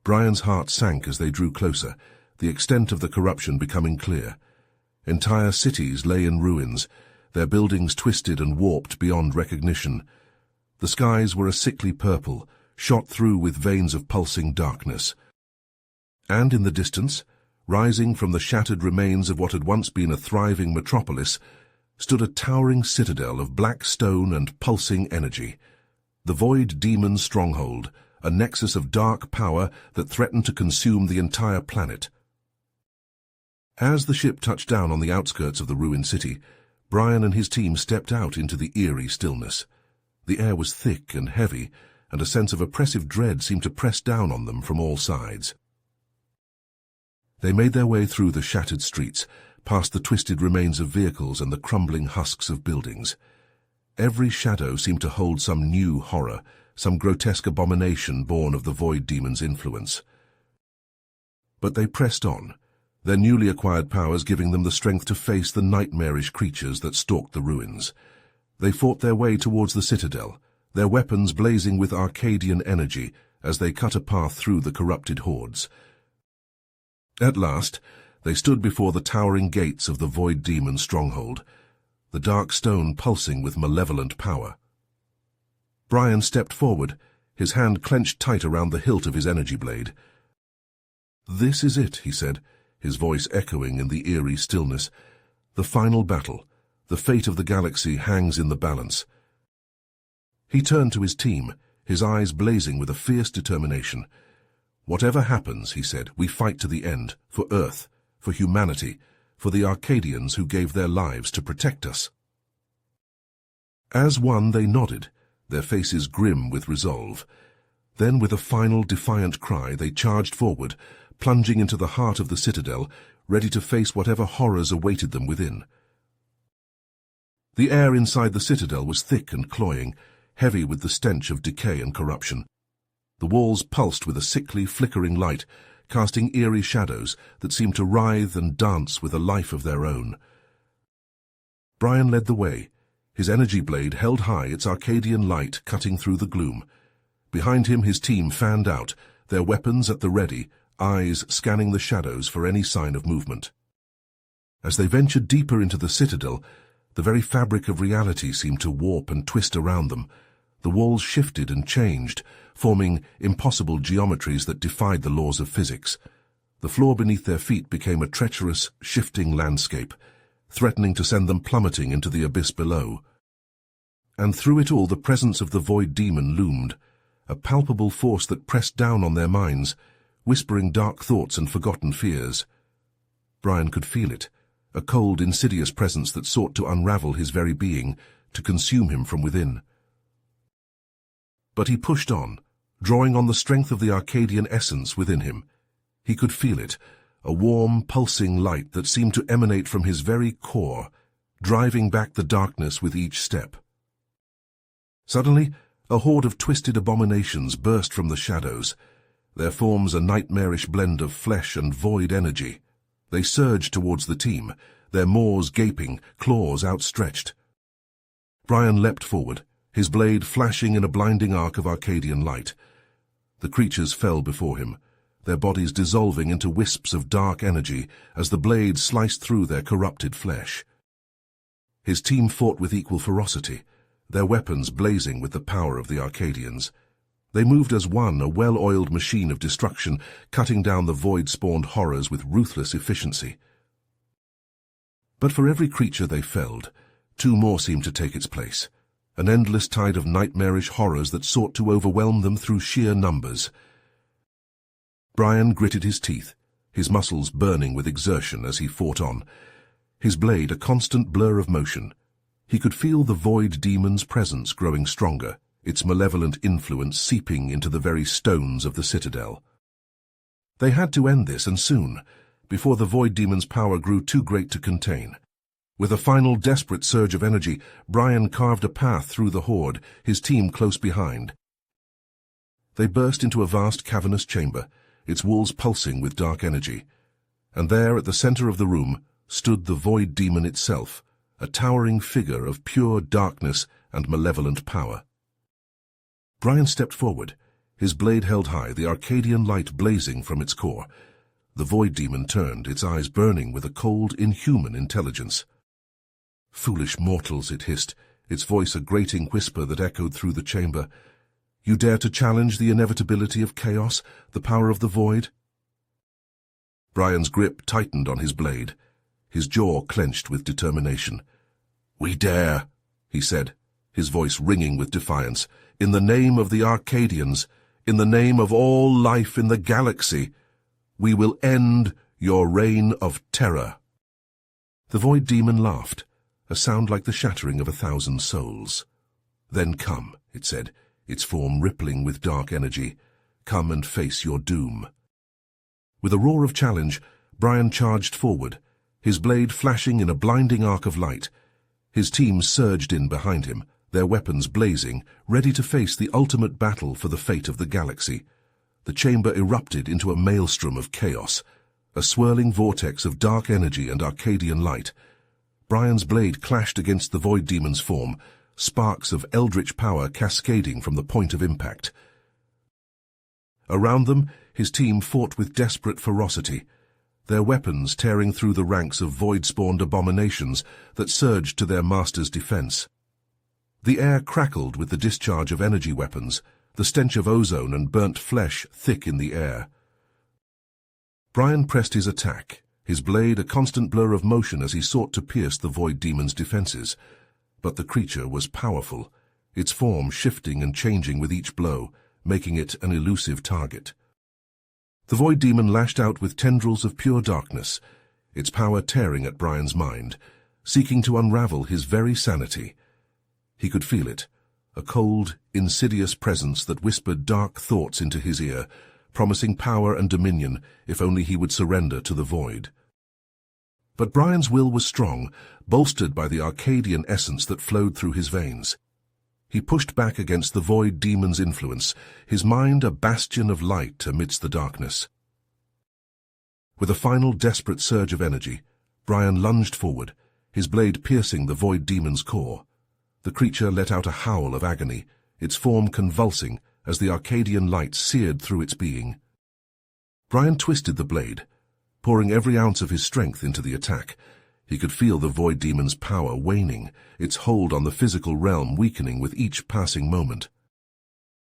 Brian's heart sank as they drew closer, the extent of the corruption becoming clear. Entire cities lay in ruins, their buildings twisted and warped beyond recognition. The skies were a sickly purple, shot through with veins of pulsing darkness. And in the distance, rising from the shattered remains of what had once been a thriving metropolis, stood a towering citadel of black stone and pulsing energy. The Void Demon's stronghold, a nexus of dark power that threatened to consume the entire planet. As the ship touched down on the outskirts of the ruined city, Brian and his team stepped out into the eerie stillness. The air was thick and heavy, and a sense of oppressive dread seemed to press down on them from all sides. They made their way through the shattered streets, past the twisted remains of vehicles and the crumbling husks of buildings. Every shadow seemed to hold some new horror, some grotesque abomination born of the Void Demon's influence. But they pressed on, their newly acquired powers giving them the strength to face the nightmarish creatures that stalked the ruins. They fought their way towards the citadel, their weapons blazing with Arcadian energy as they cut a path through the corrupted hordes. At last, they stood before the towering gates of the Void Demon's stronghold, the dark stone pulsing with malevolent power. Brian stepped forward, his hand clenched tight around the hilt of his energy blade. "This is it," he said, his voice echoing in the eerie stillness. "The final battle. The fate of the galaxy hangs in the balance." He turned to his team, his eyes blazing with a fierce determination. "Whatever happens," he said, "we fight to the end, for Earth, for humanity, for the Arcadians who gave their lives to protect us." As one, they nodded, their faces grim with resolve. Then, with a final defiant cry, they charged forward, plunging into the heart of the citadel, ready to face whatever horrors awaited them within. The air inside the citadel was thick and cloying, heavy with the stench of decay and corruption. The walls pulsed with a sickly, flickering light, casting eerie shadows that seemed to writhe and dance with a life of their own. Brian led the way, his energy blade held high, its Arcadian light cutting through the gloom. Behind him his team fanned out, their weapons at the ready, eyes scanning the shadows for any sign of movement. As they ventured deeper into the citadel, the very fabric of reality seemed to warp and twist around them. The walls shifted and changed, forming impossible geometries that defied the laws of physics. The floor beneath their feet became a treacherous, shifting landscape, threatening to send them plummeting into the abyss below. And through it all the presence of the Void Demon loomed, a palpable force that pressed down on their minds, whispering dark thoughts and forgotten fears. Brian could feel it, a cold, insidious presence that sought to unravel his very being, to consume him from within. But he pushed on, drawing on the strength of the Arcadian essence within him. He could feel it, a warm, pulsing light that seemed to emanate from his very core, driving back the darkness with each step. Suddenly, a horde of twisted abominations burst from the shadows, their forms a nightmarish blend of flesh and void energy. They surged towards the team, their maws gaping, claws outstretched. Brian leapt forward, his blade flashing in a blinding arc of Arcadian light. The creatures fell before him, their bodies dissolving into wisps of dark energy as the blade sliced through their corrupted flesh. His team fought with equal ferocity, their weapons blazing with the power of the Arcadians. They moved as one, a well-oiled machine of destruction, cutting down the void-spawned horrors with ruthless efficiency. But for every creature they felled, two more seemed to take its place, an endless tide of nightmarish horrors that sought to overwhelm them through sheer numbers. Brian gritted his teeth, his muscles burning with exertion as he fought on. his blade a constant blur of motion. He could feel the void demon's presence growing stronger, its malevolent influence seeping into the very stones of the citadel. They had to end this, and soon, before the void demon's power grew too great to contain. With a final desperate surge of energy, Brian carved a path through the horde, his team close behind. They burst into a vast cavernous chamber, its walls pulsing with dark energy. And there, at the center of the room, stood the void demon itself, a towering figure of pure darkness and malevolent power. Brian stepped forward, his blade held high, the Arcadian light blazing from its core. The void demon turned, its eyes burning with a cold, inhuman intelligence. "Foolish mortals," it hissed, its voice a grating whisper that echoed through the chamber. "You dare to challenge the inevitability of chaos, the power of the void?" Brian's grip tightened on his blade, his jaw clenched with determination. "We dare," he said, his voice ringing with defiance. "In the name of the Arcadians, in the name of all life in the galaxy, we will end your reign of terror." The void demon laughed, a sound like the shattering of 1,000 souls. "Then come," it said, its form rippling with dark energy. "Come and face your doom." With a roar of challenge, Brian charged forward, his blade flashing in a blinding arc of light. His team surged in behind him, their weapons blazing, ready to face the ultimate battle for the fate of the galaxy. The chamber erupted into a maelstrom of chaos, a swirling vortex of dark energy and Arcadian light. Brian's blade clashed against the void demon's form, sparks of eldritch power cascading from the point of impact. Around them, his team fought with desperate ferocity, their weapons tearing through the ranks of void-spawned abominations that surged to their master's defense. The air crackled with the discharge of energy weapons, the stench of ozone and burnt flesh thick in the air. Brian pressed his attack, his blade a constant blur of motion as he sought to pierce the void demon's defenses. But the creature was powerful, its form shifting and changing with each blow, making it an elusive target. The void demon lashed out with tendrils of pure darkness, its power tearing at Brian's mind, seeking to unravel his very sanity. He could feel it, a cold, insidious presence that whispered dark thoughts into his ear, promising power and dominion if only he would surrender to the void. But Brian's will was strong, bolstered by the Arcadian essence that flowed through his veins. He pushed back against the void demon's influence, his mind a bastion of light amidst the darkness. With a final desperate surge of energy, Brian lunged forward, his blade piercing the void demon's core. The creature let out a howl of agony, its form convulsing as the Arcadian light seared through its being. Brian twisted the blade, pouring every ounce of his strength into the attack. He could feel the void demon's power waning, its hold on the physical realm weakening with each passing moment.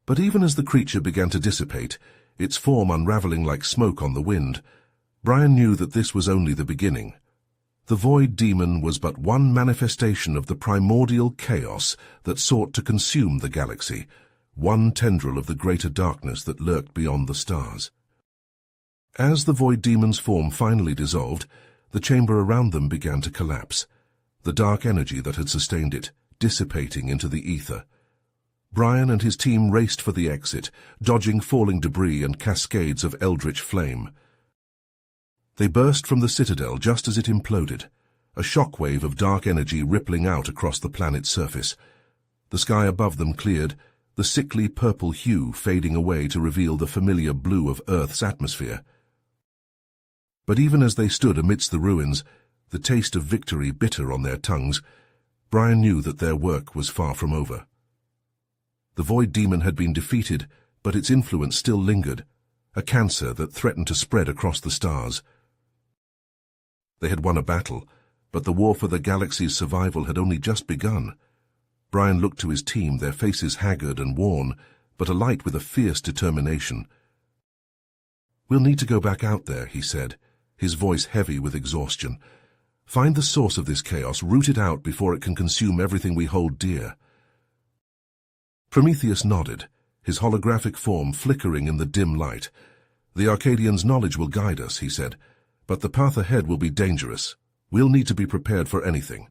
But even as the creature began to dissipate, its form unraveling like smoke on the wind, Brian knew that this was only the beginning. The void demon was but one manifestation of the primordial chaos that sought to consume the galaxy, one tendril of the greater darkness that lurked beyond the stars. As the void demon's form finally dissolved, the chamber around them began to collapse, the dark energy that had sustained it dissipating into the ether. Brian and his team raced for the exit, dodging falling debris and cascades of eldritch flame. They burst from the citadel just as it imploded, a shockwave of dark energy rippling out across the planet's surface. The sky above them cleared, the sickly purple hue fading away to reveal the familiar blue of Earth's atmosphere. But even as they stood amidst the ruins, the taste of victory bitter on their tongues, Brian knew that their work was far from over. The void demon had been defeated, but its influence still lingered, a cancer that threatened to spread across the stars. They had won a battle, but the war for the galaxy's survival had only just begun. Brian looked to his team, their faces haggard and worn, but alight with a fierce determination. "We'll need to go back out there," he said, his voice heavy with exhaustion. "Find the source of this chaos, root it out before it can consume everything we hold dear." Prometheus nodded, his holographic form flickering in the dim light. "The Arcadian's knowledge will guide us," he said, "but the path ahead will be dangerous. We'll need to be prepared for anything.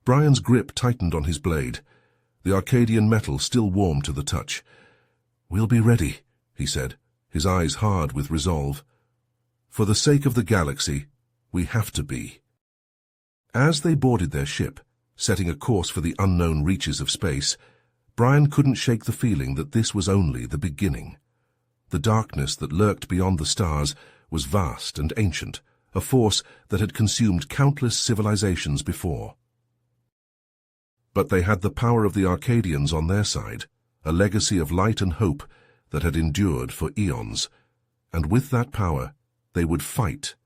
Brian's grip tightened on his blade, the Arcadian metal still warm to the touch. We'll be ready, he said, his eyes hard with resolve. For the sake of the galaxy, we have to be. As they boarded their ship, setting a course for the unknown reaches of space, Brian couldn't shake the feeling that this was only the beginning. The darkness that lurked beyond the stars was vast and ancient, a force that had consumed countless civilizations before. But they had the power of the Arcadians on their side, a legacy of light and hope that had endured for eons, and with that power they would fight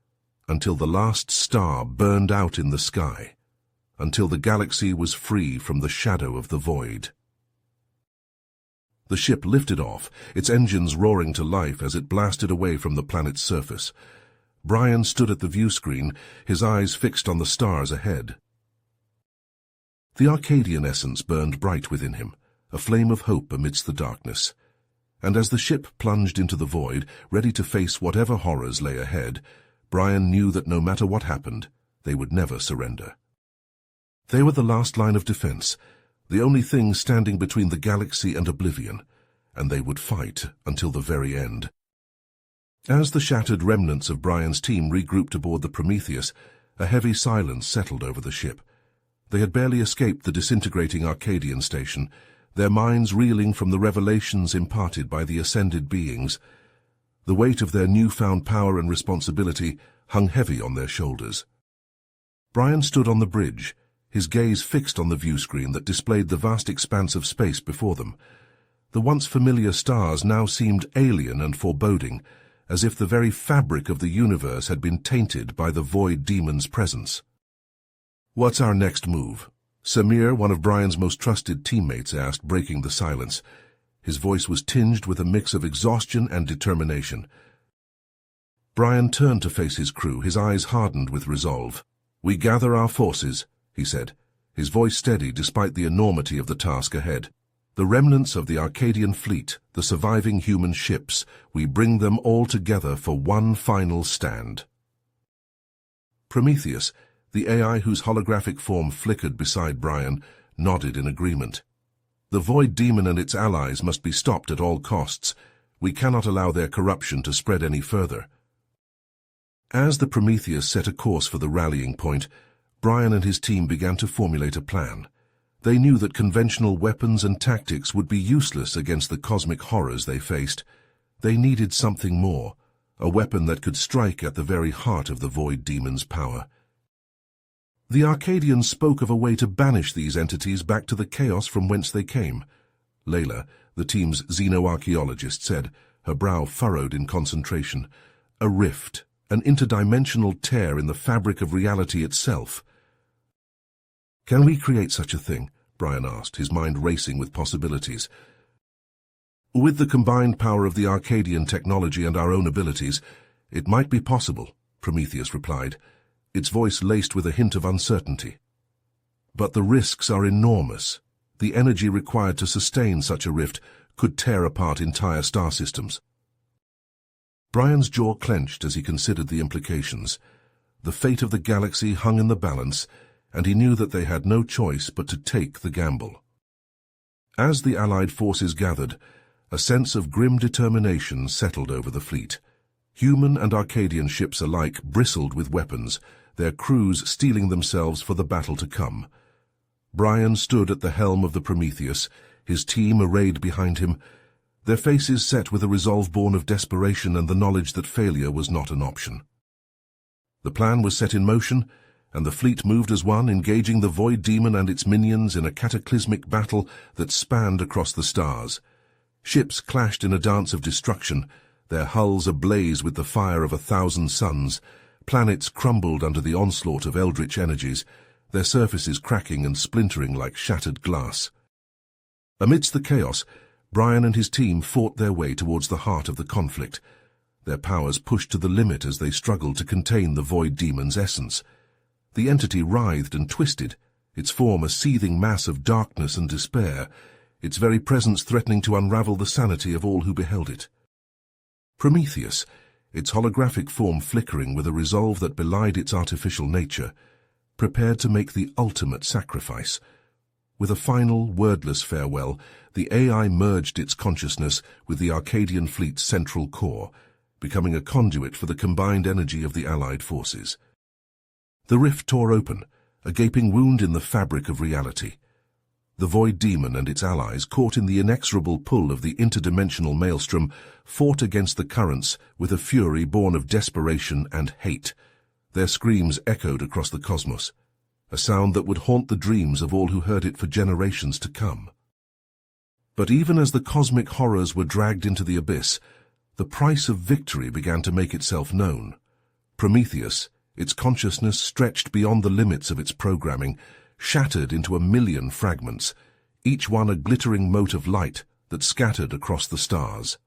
until the last star burned out in the sky, until the galaxy was free from the shadow of the void. The ship lifted off, its engines roaring to life as it blasted away from the planet's surface. Brian stood at the view screen, his eyes fixed on the stars ahead. The Arcadian essence burned bright within him, a flame of hope amidst the darkness. And as the ship plunged into the void, ready to face whatever horrors lay ahead, Brian knew that no matter what happened, they would never surrender. They were the last line of defense, the only thing standing between the galaxy and oblivion, and they would fight until the very end. As the shattered remnants of Brian's team regrouped aboard the Prometheus, a heavy silence settled over the ship. They had barely escaped the disintegrating Arcadian station, their minds reeling from the revelations imparted by the ascended beings. The weight of their newfound power and responsibility hung heavy on their shoulders. Brian stood on the bridge, his gaze fixed on the view screen that displayed the vast expanse of space before them. The once familiar stars now seemed alien and foreboding, as if the very fabric of the universe had been tainted by the void demon's presence. "What's our next move?" Samir, one of Brian's most trusted teammates, asked, breaking the silence. His voice was tinged with a mix of exhaustion and determination. Brian turned to face his crew, his eyes hardened with resolve. "We gather our forces," he said, his voice steady despite the enormity of the task ahead. "The remnants of the Arcadian fleet, the surviving human ships, we bring them all together for one final stand." Prometheus, the AI whose holographic form flickered beside Brian, nodded in agreement. "The Void Demon and its allies must be stopped at all costs. We cannot allow their corruption to spread any further." As the Prometheus set a course for the rallying point, Brian and his team began to formulate a plan. They knew that conventional weapons and tactics would be useless against the cosmic horrors they faced. They needed something more, a weapon that could strike at the very heart of the Void Demon's power. The Arcadians spoke of a way to banish these entities back to the chaos from whence they came. Layla, the team's xenoarchaeologist, said, her brow furrowed in concentration. A rift, an interdimensional tear in the fabric of reality itself. "Can we create such a thing?" Brian asked, his mind racing with possibilities. "With the combined power of the Arcadian technology and our own abilities, it might be possible," Prometheus replied, its voice laced with a hint of uncertainty. "But the risks are enormous. The energy required to sustain such a rift could tear apart entire star systems." Brian's jaw clenched as he considered the implications. The fate of the galaxy hung in the balance, and he knew that they had no choice but to take the gamble. As the Allied forces gathered, a sense of grim determination settled over the fleet. Human and Arcadian ships alike bristled with weapons, their crews steeling themselves for the battle to come. Brian stood at the helm of the Prometheus, his team arrayed behind him, their faces set with a resolve born of desperation and the knowledge that failure was not an option. The plan was set in motion, and the fleet moved as one, engaging the Void Demon and its minions in a cataclysmic battle that spanned across the stars. Ships clashed in a dance of destruction, their hulls ablaze with the fire of 1,000 suns. Planets crumbled under the onslaught of eldritch energies, their surfaces cracking and splintering like shattered glass. Amidst the chaos, Brian and his team fought their way towards the heart of the conflict, their powers pushed to the limit as they struggled to contain the Void Demon's essence. The entity writhed and twisted, its form a seething mass of darkness and despair, its very presence threatening to unravel the sanity of all who beheld it. Prometheus, its holographic form flickering with a resolve that belied its artificial nature, prepared to make the ultimate sacrifice. With a final, wordless farewell, the AI merged its consciousness with the Arcadian fleet's central core, becoming a conduit for the combined energy of the Allied forces. The rift tore open, a gaping wound in the fabric of reality. The Void Demon and its allies, caught in the inexorable pull of the interdimensional maelstrom, fought against the currents with a fury born of desperation and hate. Their screams echoed across the cosmos, a sound that would haunt the dreams of all who heard it for generations to come. But even as the cosmic horrors were dragged into the abyss, the price of victory began to make itself known. Prometheus, its consciousness stretched beyond the limits of its programming, shattered into 1,000,000 fragments, each one a glittering mote of light that scattered across the stars.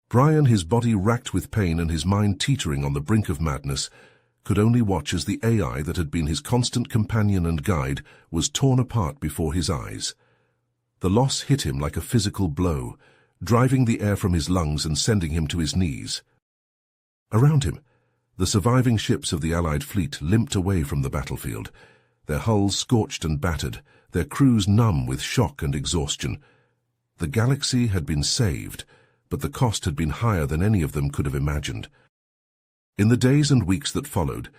Brian, his body racked with pain and his mind teetering on the brink of madness, could only watch as the AI that had been his constant companion and guide was torn apart before his eyes. The loss hit him like a physical blow, driving the air from his lungs and sending him to his knees. Around him, the surviving ships of the Allied fleet limped away from the battlefield, their hulls scorched and battered, their crews numb with shock and exhaustion. The galaxy had been saved, but the cost had been higher than any of them could have imagined. In the days and weeks that followed,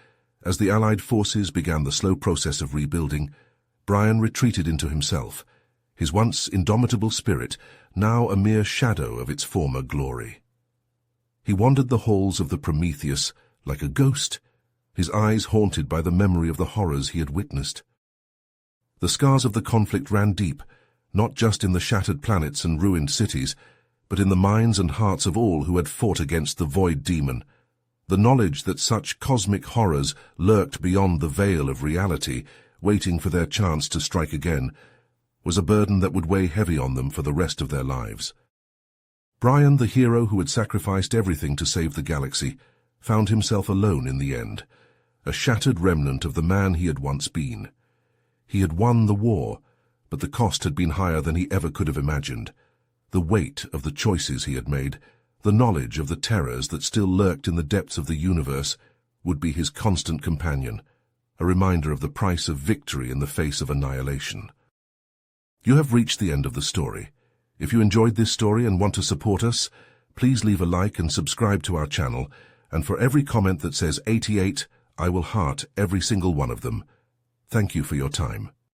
as the Allied forces began the slow process of rebuilding, Brian retreated into himself, his once indomitable spirit now a mere shadow of its former glory. He wandered the halls of the Prometheus like a ghost, his eyes haunted by the memory of the horrors he had witnessed. The scars of the conflict ran deep, not just in the shattered planets and ruined cities, but in the minds and hearts of all who had fought against the Void Demon. The knowledge that such cosmic horrors lurked beyond the veil of reality, waiting for their chance to strike again, was a burden that would weigh heavy on them for the rest of their lives. Brian, the hero who had sacrificed everything to save the galaxy, found himself alone in the end, a shattered remnant of the man he had once been. He had won the war, but the cost had been higher than he ever could have imagined. The weight of the choices he had made, the knowledge of the terrors that still lurked in the depths of the universe, would be his constant companion, a reminder of the price of victory in the face of annihilation. You have reached the end of the story. If you enjoyed this story and want to support us, please leave a like and subscribe to our channel, and for every comment that says 88, I will heart every single one of them. Thank you for your time.